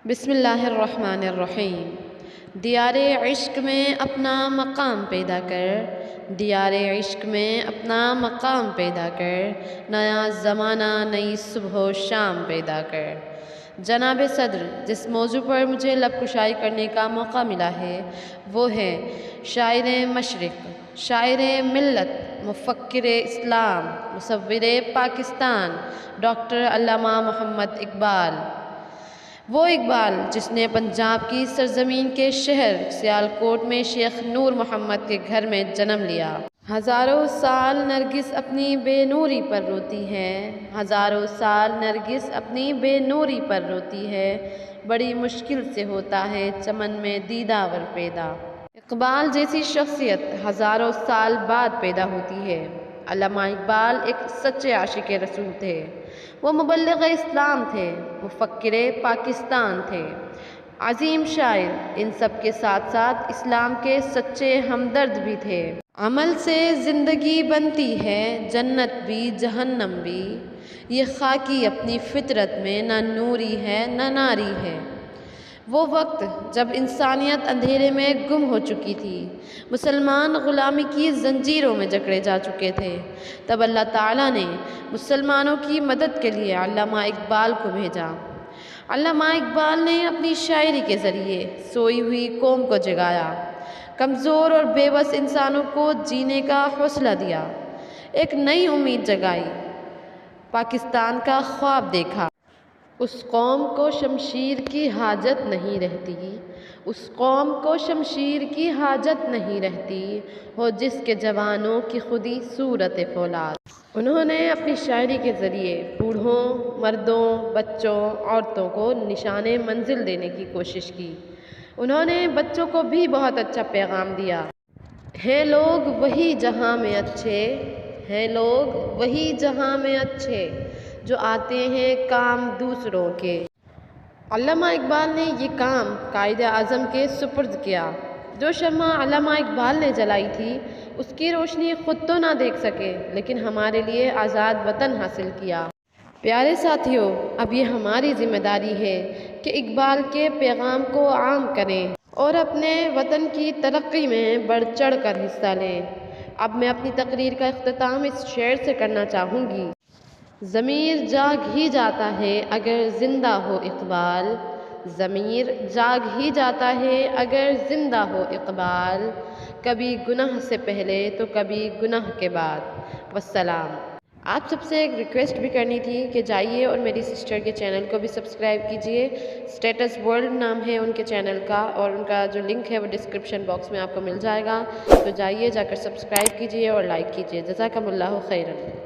بسم اللہ الرحمن الرحیم۔ دیار عشق میں اپنا مقام پیدا کر، دیار عشق میں اپنا مقام پیدا کر، نیا زمانہ نئی صبح و شام پیدا کر۔ جناب صدر، جس موضوع پر مجھے لب کشائی کرنے کا موقع ملا ہے وہ ہے شاعر مشرق، شاعر ملت، مفکر اسلام، مصور پاکستان، ڈاکٹر علامہ محمد اقبال۔ وہ اقبال جس نے پنجاب کی سرزمین کے شہر سیالکوٹ میں شیخ نور محمد کے گھر میں جنم لیا۔ ہزاروں سال نرگس اپنی بے نوری پر روتی ہے، ہزاروں سال نرگس اپنی بے نوری پر روتی ہے، بڑی مشکل سے ہوتا ہے چمن میں دیدہ ور پیدا۔ اقبال جیسی شخصیت ہزاروں سال بعد پیدا ہوتی ہے۔ علامہ اقبال ایک سچے عاشق رسول تھے، وہ مبلغ اسلام تھے، مفکر پاکستان تھے، عظیم شاعر، ان سب کے ساتھ ساتھ اسلام کے سچے ہمدرد بھی تھے۔ عمل سے زندگی بنتی ہے جنت بھی جہنم بھی، یہ خاکی اپنی فطرت میں نہ نوری ہے نہ ناری ہے۔ وہ وقت جب انسانیت اندھیرے میں گم ہو چکی تھی، مسلمان غلامی کی زنجیروں میں جکڑے جا چکے تھے، تب اللہ تعالیٰ نے مسلمانوں کی مدد کے لیے علامہ اقبال کو بھیجا۔ علامہ اقبال نے اپنی شاعری کے ذریعے سوئی ہوئی قوم کو جگایا، کمزور اور بے بس انسانوں کو جینے کا حوصلہ دیا، ایک نئی امید جگائی، پاکستان کا خواب دیکھا۔ اس قوم کو شمشیر کی حاجت نہیں رہتی، اس قوم کو شمشیر کی حاجت نہیں رہتی، ہو جس کے جوانوں کی خودی صورت فولاد۔ انہوں نے اپنی شاعری کے ذریعے بوڑھوں، مردوں، بچوں، عورتوں کو نشان منزل دینے کی کوشش کی۔ انہوں نے بچوں کو بھی بہت اچھا پیغام دیا۔ ہیں لوگ وہی جہاں میں اچھے، ہیں لوگ وہی جہاں میں اچھے، جو آتے ہیں کام دوسروں کے۔ علامہ اقبال نے یہ کام قائد اعظم کے سپرد کیا۔ جو شمع علامہ اقبال نے جلائی تھی اس کی روشنی خود تو نہ دیکھ سکے لیکن ہمارے لیے آزاد وطن حاصل کیا۔ پیارے ساتھیوں، اب یہ ہماری ذمہ داری ہے کہ اقبال کے پیغام کو عام کریں اور اپنے وطن کی ترقی میں بڑھ چڑھ کر حصہ لیں۔ اب میں اپنی تقریر کا اختتام اس شعر سے کرنا چاہوں گی۔ ضمیر جاگ ہی جاتا ہے اگر زندہ ہو اقبال، ضمیر جاگ ہی جاتا ہے اگر زندہ ہو اقبال، کبھی گناہ سے پہلے تو کبھی گناہ کے بعد۔ والسلام۔ آپ سب سے ایک ریکویسٹ بھی کرنی تھی کہ جائیے اور میری سسٹر کے چینل کو بھی سبسکرائب کیجئے۔ اسٹیٹس ورلڈ نام ہے ان کے چینل کا، اور ان کا جو لنک ہے وہ ڈسکرپشن باکس میں آپ کو مل جائے گا، تو جائیے، جا کر سبسکرائب کیجئے اور لائک کیجئے۔ جزاکم اللہ خیرا۔